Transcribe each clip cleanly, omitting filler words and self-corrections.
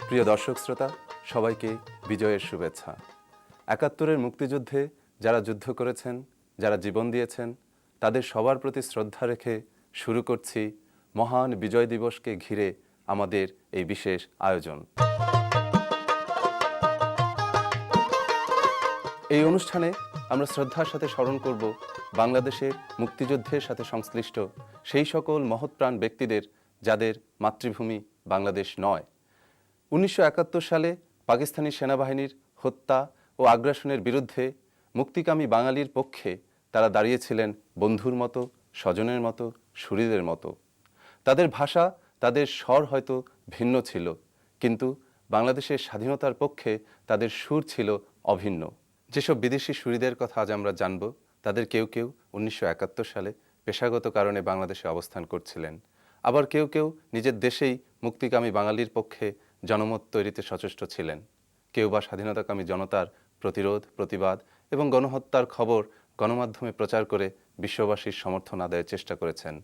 প্রিয় দর্শক শ্রোতা, সবাইকে বিজয়ের শুভেচ্ছা। ৭১-এর মুক্তিযুদ্ধে যারা যুদ্ধ করেছেন, যারা জীবন দিয়েছেন, তাদের সবার প্রতি শ্রদ্ধা রেখে শুরু করছি মহান বিজয় দিবসকে ঘিরে আমাদের এই বিশেষ আয়োজন। এই অনুষ্ঠানে আমরা শ্রদ্ধার সাথে স্মরণ করব বাংলাদেশের মুক্তিযুদ্ধের সাথে সংশ্লিষ্ট সেই সকল মহৎপ্রাণ ব্যক্তিদের যাদের মাতৃভূমি বাংলাদেশ নয়। ১৯৭১ সালে পাকিস্তানি সেনাবাহিনীর হত্যা ও আগ্রাসনের বিরুদ্ধে মুক্তিকামী বাঙালির পক্ষে তারা দাঁড়িয়েছিলেন বন্ধুর মতো, স্বজনের মতো, শরীরের মতো। তাদের ভাষা, তাদের স্বর হয়তো ভিন্ন ছিল, কিন্তু বাংলাদেশের স্বাধীনতার পক্ষে তাদের সুর ছিল অভিন্ন। যেসব বিদেশি সুরীদের কথা আজ আমরা জানব, তাদের কেউ কেউ ১৯৭১ সালে পেশাগত কারণে বাংলাদেশে অবস্থান করছিলেন, আবার কেউ কেউ নিজের দেশেই মুক্তিকামী বাঙালির পক্ষে জনমত তৈরিতে সচেষ্ট ছিলেন। কেউ বা স্বাধীনতাকামী জনতার প্রতিরোধ, প্রতিবাদ এবং গণহত্যার খবর গণমাধ্যমে প্রচার করে বিশ্ববাসীর সমর্থন আদায়ের চেষ্টা করেছেন।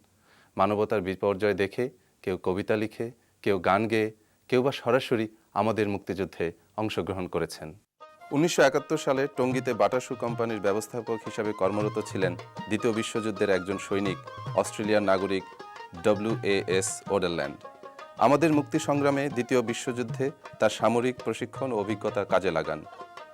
মানবতার বিপর্যয় দেখে কেউ কবিতা লিখে, কেউ গান গেয়ে, কেউ বা সরাসরি আমাদের মুক্তিযুদ্ধে অংশগ্রহণ করেছেন। ১৯৭১ সালে টঙ্গীতে বাটা শু কোম্পানির ব্যবস্থাপক হিসাবে কর্মরত ছিলেন দ্বিতীয় বিশ্বযুদ্ধের একজন সৈনিক, অস্ট্রেলিয়ার নাগরিক WAS ওডারল্যান্ড। আমাদের মুক্তি সংগ্রামে দ্বিতীয় বিশ্বযুদ্ধে তার সামরিক প্রশিক্ষণ ও অভিজ্ঞতা কাজে লাগান।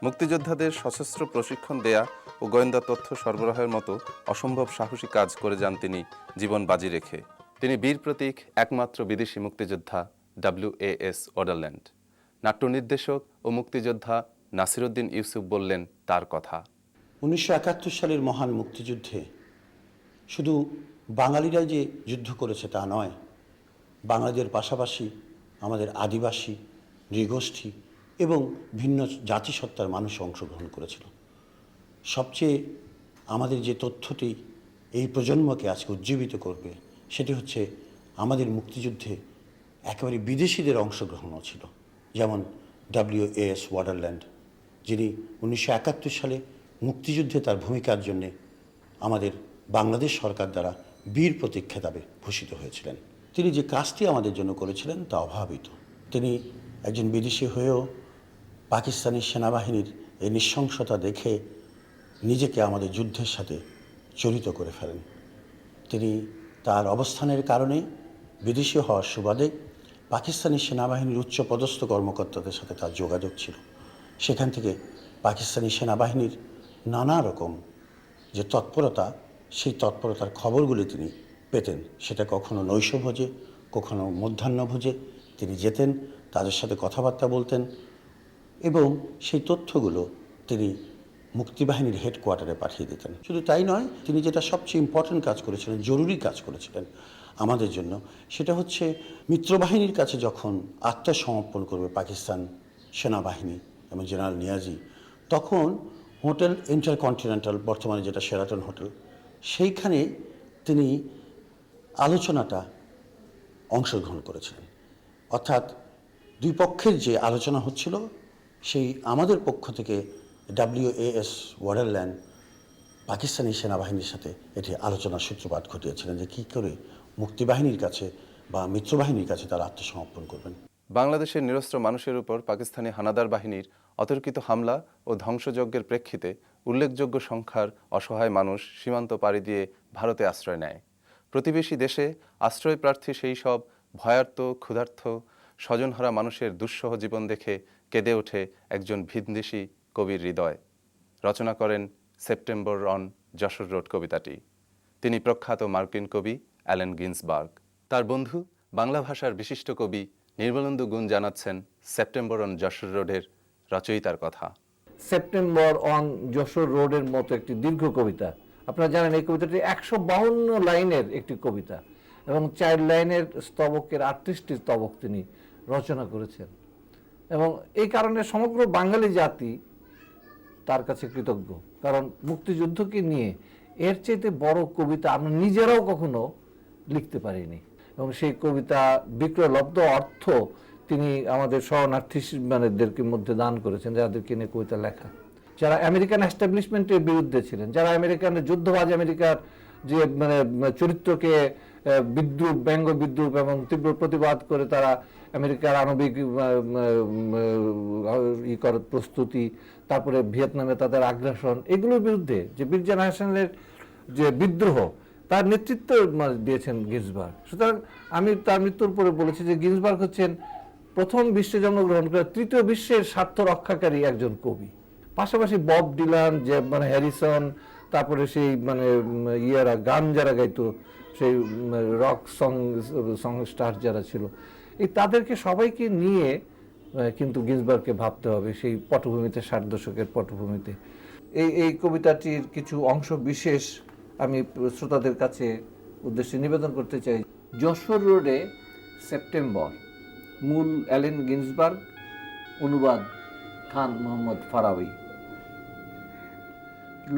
মুক্তিযোদ্ধাদের সশস্ত্র প্রশিক্ষণ দেয়া ও গোয়েন্দা তথ্য সরবরাহের মতো অসম্ভব সাহসী কাজ করে যান তিনি জীবন বাজি রেখে। তিনি বীর প্রতীক একমাত্র বিদেশি মুক্তিযোদ্ধা WAS ওডারল্যান্ড। নাট্য নির্দেশক ও মুক্তিযোদ্ধা নাসিরউদ্দিন ইউসুফ বললেন তার কথা। ১৯৭১ সালের মহান মুক্তিযুদ্ধে শুধু বাঙালিরাই যে যুদ্ধ করেছে তা নয়, বাঙালিদের পাশাপাশি আমাদের আদিবাসী, নৃগোষ্ঠী এবং ভিন্ন জাতিসত্তার মানুষ অংশগ্রহণ করেছিল। সবচেয়ে আমাদের যে তথ্যটি এই প্রজন্মকে আজকে উজ্জীবিত করবে সেটি হচ্ছে আমাদের মুক্তিযুদ্ধে একেবারে বিদেশিদের অংশগ্রহণও ছিল। যেমন WAS ওয়াডারল্যান্ড, যিনি ১৯৭১ সালে মুক্তিযুদ্ধে তার ভূমিকার জন্যে আমাদের বাংলাদেশ সরকার দ্বারা বীর প্রতীক খেতাবে ভূষিত হয়েছিলেন। তিনি যে কাজটি আমাদের জন্য করেছিলেন তা অভাবিত। তিনি একজন বিদেশি হয়েও পাকিস্তানি সেনাবাহিনীর এই নৃশংসতা দেখে নিজেকে আমাদের যুদ্ধের সাথে জড়িত করে ফেলেন। তিনি তার অবস্থানের কারণে বিদেশি হওয়ার সুবাদে পাকিস্তানি সেনাবাহিনীর উচ্চপদস্থ কর্মকর্তাদের সাথে তার যোগাযোগ ছিল। সেখান থেকে পাকিস্তানি সেনাবাহিনীর নানা রকম যে তৎপরতা, সেই তৎপরতার খবরগুলি তিনি পেতেন। সেটা কখনো নৈশভোজে, কখনো মধ্যাহ্নভোজে তিনি যেতেন, তাদের সাথে কথাবার্তা বলতেন এবং সেই তথ্যগুলো তিনি মুক্তিবাহিনীর হেডকোয়ার্টারে পাঠিয়ে দিতেন। শুধু তাই নয়, তিনি যেটা সবচেয়ে ইম্পর্ট্যান্ট কাজ করেছিলেন, জরুরি কাজ করেছিলেন আমাদের জন্য, সেটা হচ্ছে মিত্রবাহিনীর কাছে যখন আত্মসমর্পণ করবে পাকিস্তান সেনাবাহিনী এবং জেনারেল নিয়াজি, তখন হোটেল ইন্টারকন্টিনেন্টাল, বর্তমানে যেটা শেরাটন হোটেল, সেইখানে তিনি আলোচনাটা অংশগ্রহণ করেছিলেন। অর্থাৎ দুই পক্ষের যে আলোচনা হচ্ছিল, সেই আমাদের পক্ষ থেকে WAS ওয়াডারল্যান্ড পাকিস্তানি সেনাবাহিনীর সাথে এটি আলোচনার সূত্রপাত ঘটিয়েছিলেন যে কী করে মুক্তিবাহিনীর কাছে বা মিত্রবাহিনীর কাছে তারা আত্মসমর্পণ করবেন। বাংলাদেশের নিরস্ত্র মানুষের উপর পাকিস্তানি হানাদার বাহিনীর অতর্কিত হামলা ও ধ্বংসযজ্ঞের প্রেক্ষিতে উল্লেখযোগ্য সংখ্যার অসহায় মানুষ সীমান্ত পাড়ি দিয়ে ভারতে আশ্রয় নেয়। প্রতিবেশী দেশে আশ্রয় প্রার্থী সেই সব ভয়ার্ত, ক্ষুধার্ত, স্বজনহারা মানুষের দুঃসহ জীবন দেখে কেঁদে ওঠে একজন ভিনদেশী কবির হৃদয়। রচনা করেন সেপ্টেম্বর অন যশোর রোড কবিতাটি। তিনি প্রখ্যাত মার্কিন কবি অ্যালেন গিন্সবার্গ। তার বন্ধু বাংলা ভাষার বিশিষ্ট কবি নির্মলেন্দু গুণ জানাচ্ছেন সেপ্টেম্বর অন যশোর রোডের রচয়িতার কথা। সেপ্টেম্বর অন যশোর রোডের মতো একটি দীর্ঘ কবিতা। আপনারা জানেন এই কবিতাটি ১৫২ লাইনের একটি কবিতা এবং ৪ লাইনের স্তবকের ৩৮টি স্তবক তিনি রচনা করেছেন এবং এই কারণে সমগ্র বাঙালি জাতি তার কাছে কৃতজ্ঞ। কারণ মুক্তিযুদ্ধকে নিয়ে এর চাইতে বড় কবিতা আমরা নিজেরাও কখনো লিখতে পারিনি এবং সেই কবিতা বিক্রয়লব্ধ অর্থ তিনি আমাদের শরণার্থী মানেদেরকে মধ্যে দান করেছেন, যাদেরকে নিয়ে কবিতা লেখা, যারা আমেরিকান এস্টাবলিশমেন্টের বিরুদ্ধে ছিলেন, যারা আমেরিকানের যুদ্ধবাজ আমেরিকার যে মানে চরিত্রকে বিদ্রুপ, ব্যঙ্গ বিদ্রুপ এবং তীব্র প্রতিবাদ করে তারা আমেরিকার আণবিক প্রস্তুতি, তারপরে ভিয়েতনামে তাদের আগ্রাসন, এগুলোর বিরুদ্ধে যে বিরজান হাসানের যে বিদ্রোহ, তার নেতৃত্ব দিয়েছেন গিন্সবার্গ। সুতরাং আমি তার মৃত্যুর পরে বলেছি যে গিন্সবার্গ হচ্ছেন প্রথম বিশ্বে জন্মগ্রহণ করে তৃতীয় বিশ্বের স্বার্থ রক্ষাকারী একজন কবি। পাশাপাশি বব ডিলান, যে মানে হ্যারিসন, তারপরে সেই মানে ইয়ারা গান যারা গাইতো, সেই রক সং স্টার যারা ছিল, এই তাদেরকে সবাইকে নিয়ে কিন্তু গিন্সবার্গকে ভাবতে হবে সেই পটভূমিতে, 60 দশকের পটভূমিতে। এই কবিতাটির কিছু অংশ বিশেষ আমি শ্রোতাদের কাছে উদ্দেশ্যে নিবেদন করতে চাই। যশোর রোডে সেপ্টেম্বর, মূল অ্যালেন গিন্সবার্গ, অনুবাদ খান মোহাম্মদ ফারাবি।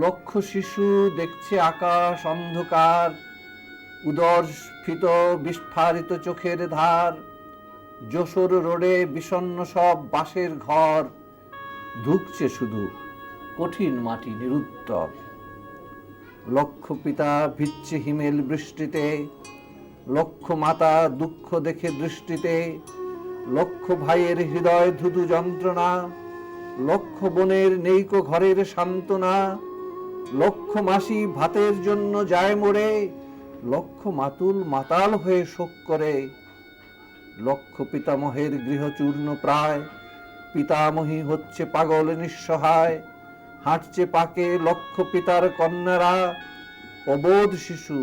লক্ষ শিশু দেখছে আকাশ অন্ধকার, উদর স্ফীত বিস্ফারিত চোখের ধার, যশোর রোডে বিষণ্ণ সব বাঁশের ঘর, ধুকছে শুধু কঠিন মাটি নিরুত্তর। লক্ষ পিতা ভিজছে হিমেল বৃষ্টিতে, লক্ষ মাতা দুঃখ দেখে দৃষ্টিতে, লক্ষ ভাইয়ের হৃদয় ধুধু যন্ত্রণা, লক্ষ বোনের নেইকো ঘরের সান্ত্বনা, লক্ষ মাসি ভাতের জন্য যায় মরে, লক্ষ মাতুল মাতাল হয়ে শোক করে। লক্ষ পিতামহের গৃহচূর্ণ প্রায়, পিতামহী হচ্ছে পাগল নিঃসহায়, হাঁটছে পাকে লক্ষ পিতার কন্যারা, অবোধ শিশু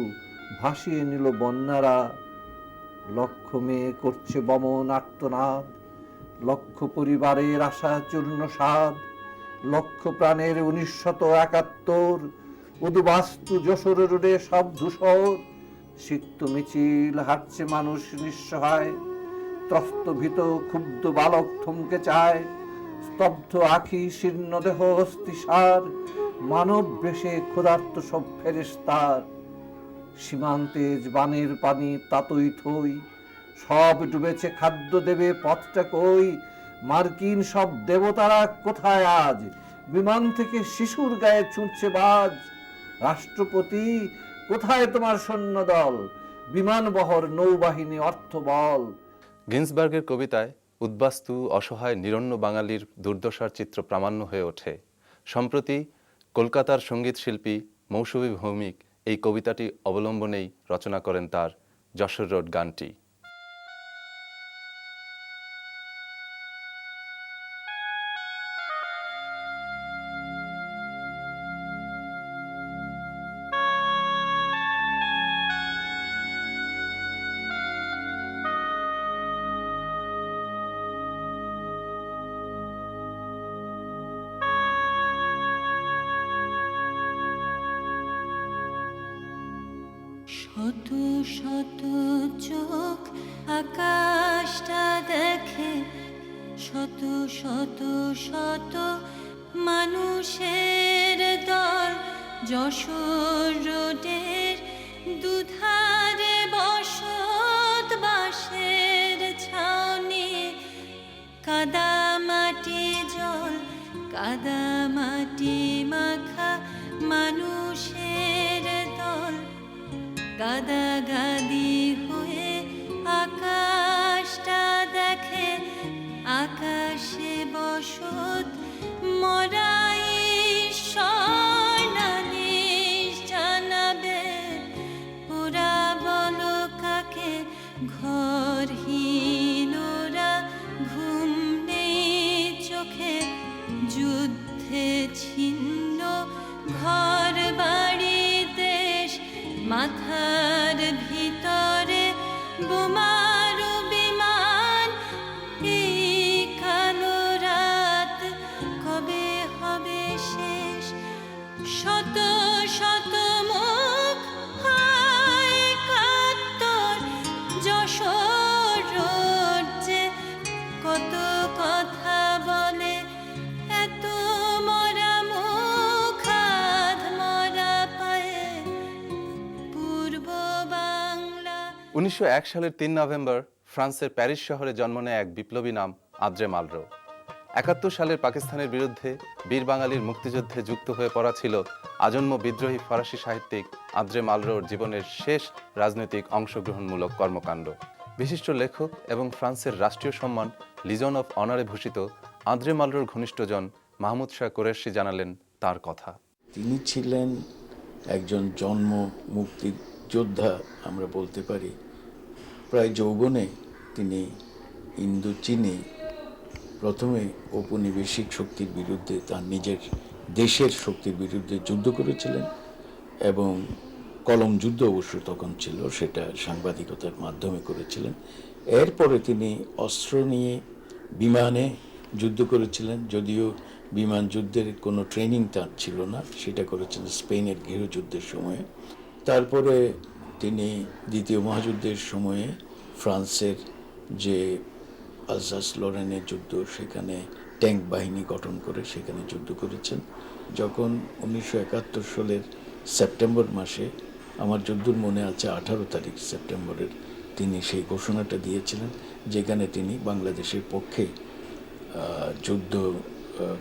ভাসিয়ে নিল বন্যারা। লক্ষ মেয়ে করছে বমন আর্তনাদ, লক্ষ পরিবারের আশা চূর্ণ সাদ, লক্ষ প্রাণের 1971 উদ্বাস্তু যশোর রোডে সব ধূসর। সিক্ত মিছিল হাঁটছে মানুষ নিঃসহায়, ত্রস্ত ভীত ক্ষুব্ধ বালক থমকে চায়, স্তব্ধ আখি শীর্ণ দেহ অস্থিসার, মানব বেশে ক্ষুধার্ত সব ফেরেশতার। সীমান্তে বানের পানি তাতই থই, সব ডুবেছে খাদ্য দেবে পথটা কই। মার্কিন সব দেবতারা কোথায় আজ, বিমান থেকে শিশুর গায়ে ছুঁড়ছে বাজ। রাষ্ট্রপতি কোথায় তোমার সৈন্যদল, বিমানবহর নৌবাহিনী অর্থবল। গিন্সবার্গের কবিতায় উদ্বাস্তু অসহায় নিরন্ন বাঙালির দুর্দশার চিত্র প্রামাণ্য হয়ে ওঠে। সম্প্রতি কলকাতার সঙ্গীত শিল্পী মৌসুমী ভৌমিক এই কবিতাটি অবলম্বনেই রচনা করেন তার যশোর রোড গানটি। শত শত চোখ আকাশটা দেখে, শত শত শত মানুষের দল, যশোর রোডের দুধারে বসত বাঁশের ছাউনি। কাদা মাটি জল, কাদা মাটি মাখা মানুষের দল, গাদাগাদি হয়ে আকাশটা দেখে। আকাশে বসত মরাই স্বর্ণালিশ জানাবে, ওরা বলো কাকে ঘরহীনরা, ঘুম নেই চোখে, যুদ্ধে ছিন্ন ঘর বাড়ি দেশ, মাথার ভিতরে বোমার বিমান। এই কালো রাত কবে হবে শেষ, শত শত মুখ হয় কাতর। যশোর রোড যে কত কথা বলে, এত মরা মুখ আধ মরা পায়ে। 1901 সালের 3 নভেম্বর ফ্রান্সের প্যারিস শহরে জন্ম নেয় এক বিপ্লবী নাম আদ্রে মালরো। 71 সালের পাকিস্তানের বিরুদ্ধে বীর বাঙালির মুক্তিযুদ্ধে যুক্ত হয়ে পড়া ছিল আজন্ম বিদ্রোহী ফরাসি সাহিত্যিক আঁদ্রে মালরোর জীবনের শেষ রাজনৈতিক অংশগ্রহণমূলক কর্মকাণ্ড। বিশিষ্ট লেখক এবং ফ্রান্সের রাষ্ট্রীয় সম্মান লিজন অফ অনারে ভূষিত আঁদ্রে মালরোর ঘনিষ্ঠজন মাহমুদ শাহ কুরেশি জানালেন তার কথা। তিনি ছিলেন একজন জন্ম মুক্তির যোদ্ধা, আমরা বলতে পারি। প্রায় যৌবনে তিনি ইন্দোচীনে প্রথমে ঔপনিবেশিক শক্তির বিরুদ্ধে, তার নিজের দেশের শক্তির বিরুদ্ধে যুদ্ধ করেছিলেন এবং কলম যুদ্ধ অবশ্য তখন ছিল, সেটা সাংবাদিকতার মাধ্যমে করেছিলেন। এরপরে তিনি অস্ত্র নিয়ে বিমানে যুদ্ধ করেছিলেন, যদিও বিমান যুদ্ধের কোনো ট্রেনিং তার ছিল না, সেটা করেছিলেন স্পেনের গৃহযুদ্ধের সময়ে। তারপরে তিনি দ্বিতীয় মহাযুদ্ধের সময়ে ফ্রান্সের যে আলজাস লরেনের যুদ্ধ, সেখানে ট্যাঙ্ক বাহিনী গঠন করে সেখানে যুদ্ধ করেছেন। যখন 1971 সালের সেপ্টেম্বর মাসে, আমার যদ্দূর মনে আছে 18 তারিখ সেপ্টেম্বরের, তিনি সেই ঘোষণাটা দিয়েছিলেন যেখানে তিনি বাংলাদেশের পক্ষে যুদ্ধ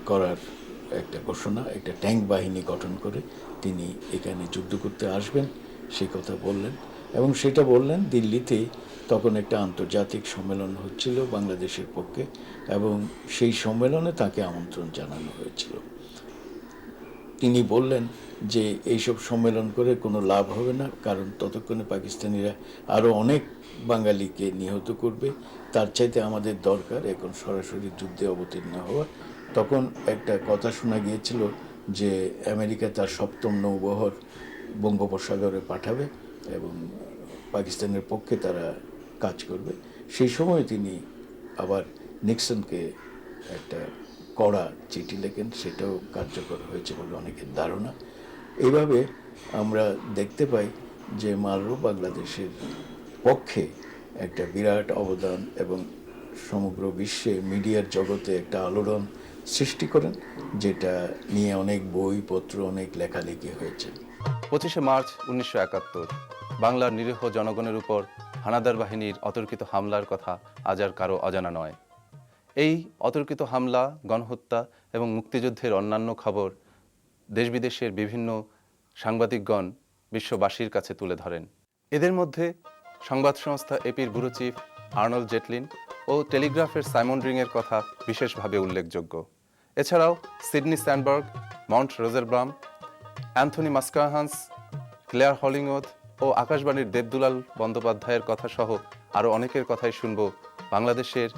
করার একটা ঘোষণা, একটা ট্যাঙ্ক বাহিনী গঠন করে তিনি এখানে যুদ্ধ করতে আসবেন সেই কথা বললেন। এবং সেটা বললেন দিল্লিতে, তখন একটা আন্তর্জাতিক সম্মেলন হচ্ছিল বাংলাদেশের পক্ষে, এবং সেই সম্মেলনে তাকে আমন্ত্রণ জানানো হয়েছিল। তিনি বললেন যে এইসব সম্মেলন করে কোনো লাভ হবে না, কারণ ততক্ষণে পাকিস্তানিরা আরও অনেক বাঙালিকে নিহত করবে, তার চাইতে আমাদের দরকার এখন সরাসরি যুদ্ধে অবতীর্ণ হওয়া। তখন একটা কথা শোনা গিয়েছিল যে আমেরিকা তার 7ম নৌবহর বঙ্গোপসাগরে পাঠাবে এবং পাকিস্তানের পক্ষে তারা কাজ করবে। সেই সময় তিনি আবার নিক্সনকে একটা কড়া চিঠি লেখেন, সেটাও কার্যকর হয়েছে বলে অনেকের ধারণা। এইভাবে আমরা দেখতে পাই যে মালরো বাংলাদেশের পক্ষে একটা বিরাট অবদান এবং সমগ্র বিশ্বে মিডিয়ার জগতে একটা আলোড়ন সৃষ্টি করেন, যেটা নিয়ে অনেক বইপত্র, অনেক লেখালেখি হয়েছে। 25শে মার্চ 1971 বাংলার নিরীহ জনগণের উপর হানাদার বাহিনীর অতর্কিত হামলার কথা আজ আর কারো অজানা নয়। এই অতর্কিত হামলা, গণহত্যা এবং মুক্তিযুদ্ধের অন্যান্য খবর দেশ বিদেশের বিভিন্ন সাংবাদিকগণ বিশ্ববাসীর কাছে তুলে ধরেন। এদের মধ্যে সংবাদ সংস্থা এপির ব্যুরো চিফ আর্নল্ড জেটলিন ও টেলিগ্রাফের সাইমন রিংয়ের কথা বিশেষভাবে উল্লেখযোগ্য। এছাড়াও Sydney Sandburg, Mount রোজারব্রাম, Anthony মাস্কাহান্স, Claire হলিংওথ ও আকাশবাণীর দেবদুলাল বন্দ্যোপাধ্যায়ের কথা সহ আরও অনেকের কথাই শুনব বাংলাদেশের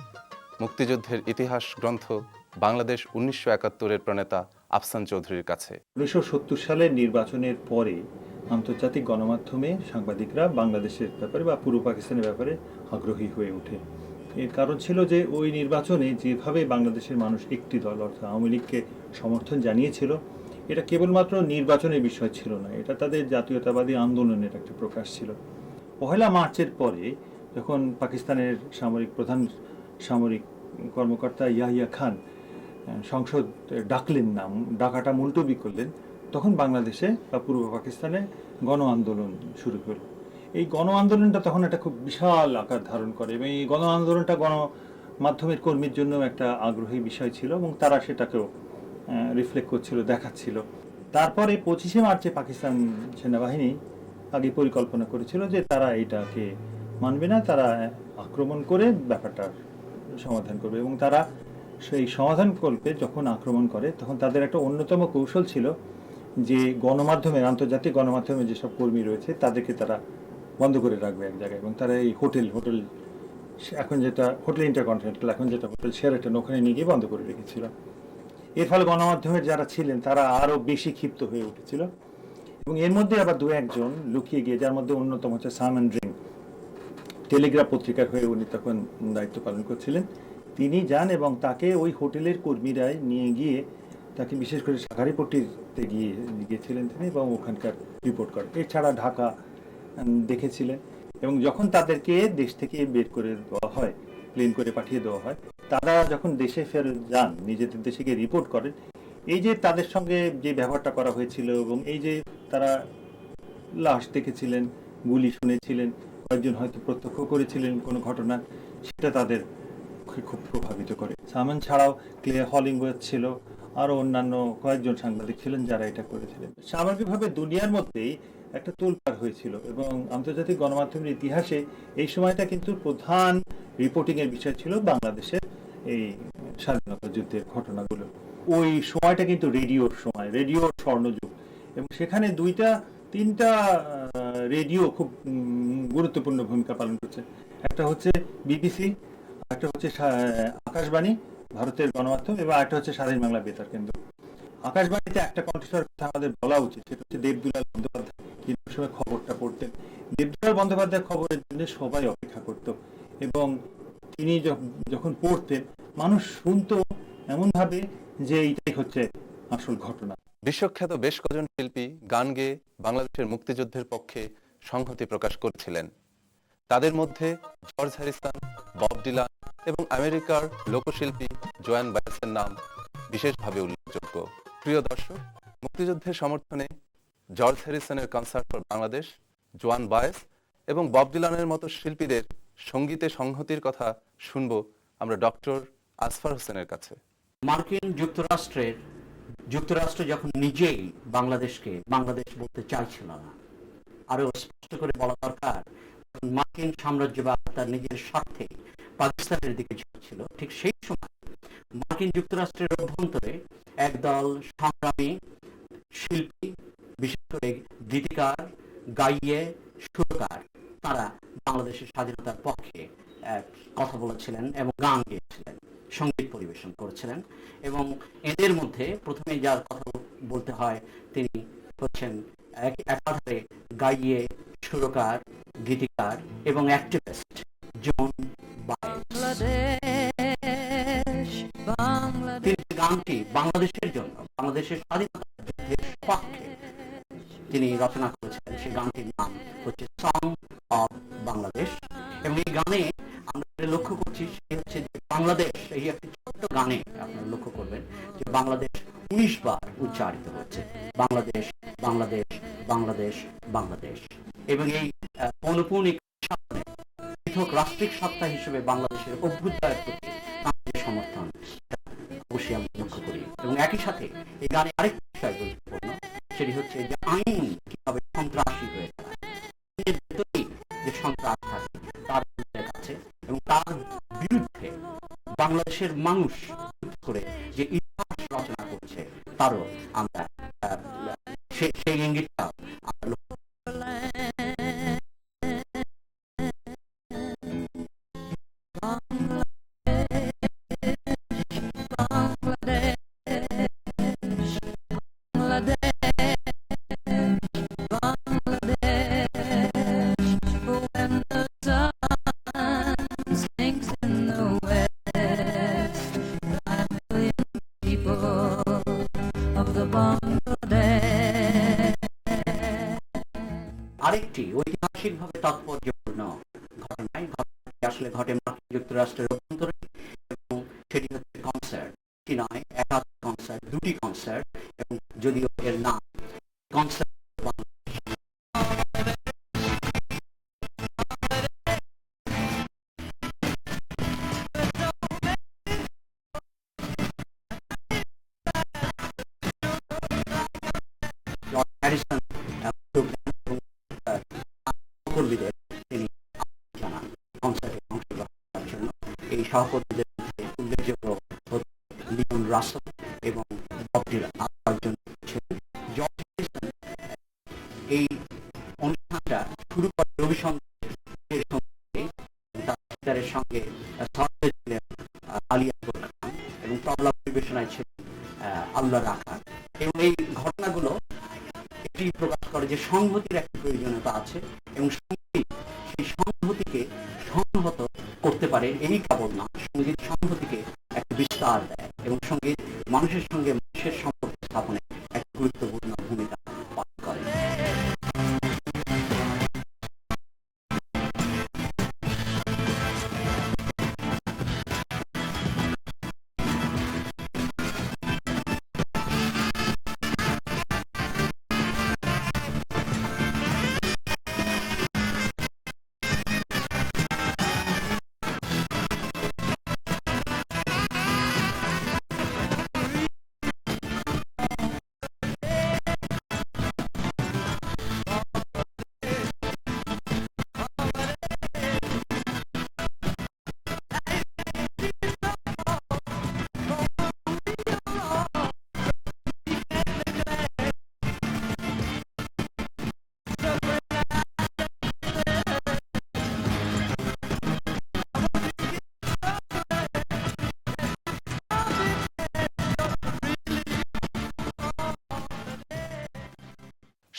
মুক্তিযুদ্ধের ইতিহাস গ্রন্থ বাংলাদেশ 1971-এর প্রণেতা আফসান চৌধুরীর কাছে। 1970 সালের নির্বাচনের পরে আন্তর্জাতিক গণমাধ্যমে সাংবাদিকরা বাংলাদেশের ব্যাপারে বা পূর্ব পাকিস্তানের ব্যাপারে আগ্রহী হয়ে ওঠে। এর কারণ ছিল যে ওই নির্বাচনে যেভাবে বাংলাদেশের মানুষ একটি দল অর্থাৎ আওয়ামী লীগকে সমর্থন জানিয়েছিল, এটা কেবলমাত্র নির্বাচনের বিষয় ছিল না, এটা তাদের জাতীয়তাবাদী আন্দোলনের একটা প্রকাশ ছিল। 1 মার্চের পরে যখন পাকিস্তানের প্রধান সামরিক কর্মকর্তা ইয়াহিয়া খান সংসদ ডাকাটা মুলতবি করলেন, তখন বাংলাদেশে বা পূর্ব পাকিস্তানে গণ আন্দোলন শুরু হলো। এই গণ আন্দোলনটা তখন একটা খুব বিশাল আকার ধারণ করে এবং এই গণ আন্দোলনটা গণমাধ্যমের কর্মীর জন্য একটা আগ্রহী বিষয় ছিল এবং তারা সেটাকেও রিফ্লেক্ট করছিল, দেখাচ্ছিল। তারপরে 25শে মার্চে পাকিস্তান সেনাবাহিনী আগে পরিকল্পনা করেছিল যে তারা এইটাকে মানবে না, তারা আক্রমণ করে ব্যাপারটার সমাধান করবে। এবং তারা সেই সমাধান কল্পে যখন আক্রমণ করে, তখন তাদের একটা অন্যতম কৌশল ছিল যে গণমাধ্যমের, আন্তর্জাতিক গণমাধ্যমে যেসব কর্মী রয়েছে তাদেরকে তারা বন্ধ করে রাখবে এক জায়গায়, এবং তারা এই হোটেল এখন যেটা হোটেল ইন্টারকন্টিনেন্টাল, এখন যেটা হোটেল শেরাটন, ওখানে নিয়ে গিয়ে বন্ধ করে রেখেছিল। এর ফলে গণমাধ্যমের যারা ছিলেন তারা আরও বেশি ক্ষিপ্ত হয়ে উঠেছিল এবং এর মধ্যে আবার 2-1 লুকিয়ে গিয়ে, যার মধ্যে অন্যতম হচ্ছে সাইমন রিং, টেলিগ্রাফ পত্রিকার হয়ে উনি তখন দায়িত্ব পালন করছিলেন। তিনি যান এবং তাকে ওই হোটেলের কর্মীরাই নিয়ে গিয়ে তাকে বিশেষ করে শাখারিপট্টিতে গিয়েছিলেন তিনি এবং ওখানকার রিপোর্ট করেন। এছাড়া ঢাকা দেখেছিলেন এবং যখন তাদেরকে দেশ থেকে বের করে দেওয়া হয়, প্লেন করে পাঠিয়ে দেওয়া হয়, তারা যখন দেশে ফেরত যান, নিজেদের দেশে গিয়ে রিপোর্ট করেন, এই যে তাদের সঙ্গে যে ব্যবহারটা করা হয়েছিল এবং এই যে তারা লাশ দেখেছিলেন, গুলি শুনেছিলেন, কয়েকজন হয়তো প্রত্যক্ষ করেছিলেন কোনো ঘটনা, সেটা তাদের পক্ষে খুব প্রভাবিত করে। সামন ছাড়াও ক্লে হলিংওয়েথ ছিল, আরো অন্যান্য কয়েকজন সাংবাদিক ছিলেন যারা এটা করেছিলেন। সামগ্রিকভাবে দুনিয়ার মধ্যেই একটা তোলপাড় হয়েছিল এবং আন্তর্জাতিক গণমাধ্যমের ইতিহাসে এই সময়টা কিন্তু প্রধান রিপোর্টিং এর বিষয় ছিল বাংলাদেশের এই স্বাধীনতা যুদ্ধের ঘটনাগুলো। ওই সময়টা কিন্তু রেডিওর সময়, রেডিওর স্বর্ণযুগ, এবং সেখানে দুইটা তিনটা রেডিও খুব গুরুত্বপূর্ণ ভূমিকা পালন করছে। একটা হচ্ছে বিবিসি, একটা হচ্ছে আকাশবাণী ভারতের গণমাধ্যম, এবং একটা হচ্ছে স্বাধীন বাংলা বেতার কেন্দ্র। আকাশবাণীতে একটা কণ্ঠস্বর কথা আমাদের বলা উচিত, সেটা হচ্ছে দেবদুলাল বন্দ্যোপাধ্যায়। কিন্তু সময় খবরটা পড়তেন, দেবদুলাল বন্দ্যোপাধ্যায় খবরের জন্য সবাই অপেক্ষা করত, এবং তিনি যখন পড়তেন মানুষ শুনতো এমন ভাবে যে এইটাই হচ্ছে আসল ঘটনা। বিশ্বখ্যাত বেশ কজন শিল্পী গান গেয়ে বাংলাদেশের মুক্তিযুদ্ধের পক্ষে সংহতি প্রকাশ করেছিলেন। তাদের মধ্যে জর্জ হ্যারিসন, বব ডিলান এবং আমেরিকার লোকশিল্পী জোয়ান বায়েসের নাম বিশেষভাবে উল্লেখযোগ্য। প্রিয় দর্শক, মুক্তিযুদ্ধের সমর্থনে জর্জ হ্যারিসনের কনসার্ট ফর বাংলাদেশ, জোয়ান বায়েস এবং বব ডিলানের মতো শিল্পীদের সঙ্গীতে সংহতির কথা শুনব আমরা ডক্টর আসফার হোসেনের কাছে। মার্কিন যুক্তরাষ্ট্র যখন নিজেই বাংলাদেশকে বাংলাদেশ বলতে চাইছিল না, আরো স্পষ্ট করে বলা দরকার, মার্কিন সাম্রাজ্যবাদ তার নিজের স্বার্থে পাকিস্তানের দিকে ঝুঁকছিল, ঠিক সেই সময় মার্কিন যুক্তরাষ্ট্রের অভ্যন্তরে একদল সংগ্রামী শিল্পী, বিশেষ করে গীতিকার, গাইয়ে, সুরকার, তারা বাংলাদেশের স্বাধীনতার পক্ষে কথা বলেছিলেন এবং গান গেয়েছিলেন, সঙ্গীত পরিবেশন করেছিলেন। এবং এদের মধ্যে প্রথমে যার কথা বলতে হয় তিনি হচ্ছেন একাধারে গাইয়ে, সুরকার, গীতিকার এবং অ্যাক্টিভিস্ট জন বায়েস। তিনি গানটি বাংলাদেশের জন্য, বাংলাদেশের স্বাধীনতা যুদ্ধের পক্ষে তিনি রচনা করেছিলেন। সেই গানটির নাম হচ্ছে সং অফ বাংলাদেশ। এবং এই গানে আমরা লক্ষ্য করছি সে হচ্ছে যে বাংলাদেশ, এই একটি ছোট্ট গানে আপনারা লক্ষ্য করবেন যে বাংলাদেশ 19 বার উচ্চারিত হচ্ছে, বাংলাদেশ বাংলাদেশ বাংলাদেশ বাংলাদেশ। এবং এই পৌনপুনিক সামনে পৃথক রাষ্ট্রিক সত্তা হিসেবে বাংলাদেশের অভ্যুদয়ের প্রতি তাঁদের সমর্থন অবশ্যই আমরা লক্ষ্য করি। এবং একই সাথে এই গানে আরেকটি বিষয় গুরুত্বপূর্ণ, সেটি হচ্ছে যে আইন কিভাবে সন্ত্রাসী হয়ে দাঁড়ায়, যে সন্ত্রাস থাকে তার কাছে, এবং তার বিরুদ্ধে বাংলাদেশের মানুষ করে যে ইতিহাস রচনা করছে তারও আমরা সেই ইঙ্গিতটা আমরা আরেকটি ঐতিহাসিকভাবে তাৎপর্যপূর্ণ ঘটনায় আসলে ঘটে মার্কিন যুক্তরাষ্ট্রের অভ্যন্তরে, এবং সেটি হচ্ছে কনসার্ট, নয় একাধিক কনসার্ট, দুটি কনসার্ট, এবং যদিও এর নাম কনসার্ট হ্যারিসন কর্মীদের তিনি জানান কনসার্টে অংশগ্রহণ করার জন্য। এই সহকর্মীদের মধ্যে উল্লেখযোগ্য লিওন রাসেল এবং বব ডিলান একজন ছিলেন। জর্জ হ্যারিসন এই অনুষ্ঠানটা শুরু করে রবিশঙ্করের সঙ্গে, তার সঙ্গে ছিলেন আলী আকবর খান, এবং তবলা পরিবেশনায় ছিলেন আল্লাহ রাখা। এবং এই ঘটনাগুলো এটি প্রকাশ করে যে সংহতির একটা প্রয়োজনীয়তা আছে, এবং সঙ্গীত সেই সংহতিকে সংহত করতে পারে। এই কেবল না, সঙ্গীত সংহতিকে একটা বিস্তার দেয়, এবং সঙ্গীত মানুষের সঙ্গে মানুষের সম্পর্ক স্থাপনে একটা গুরুত্বপূর্ণ ভূমিকা পালন করে।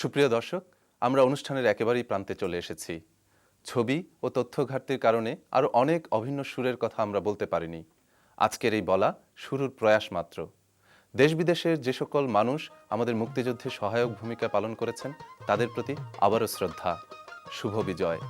সুপ্রিয় দর্শক, আমরা অনুষ্ঠানের একেবারেই প্রান্তে চলে এসেছি। ছবি ও তথ্য ঘাটতির কারণে আরও অনেক অভিন্ন সুরের কথা আমরা বলতে পারিনি। আজকের এই বলা শুরুর প্রয়াস মাত্র। দেশ বিদেশের যে সকল মানুষ আমাদের মুক্তিযুদ্ধে সহায়ক ভূমিকা পালন করেছেন তাদের প্রতি আবারও শ্রদ্ধা। শুভ বিজয়।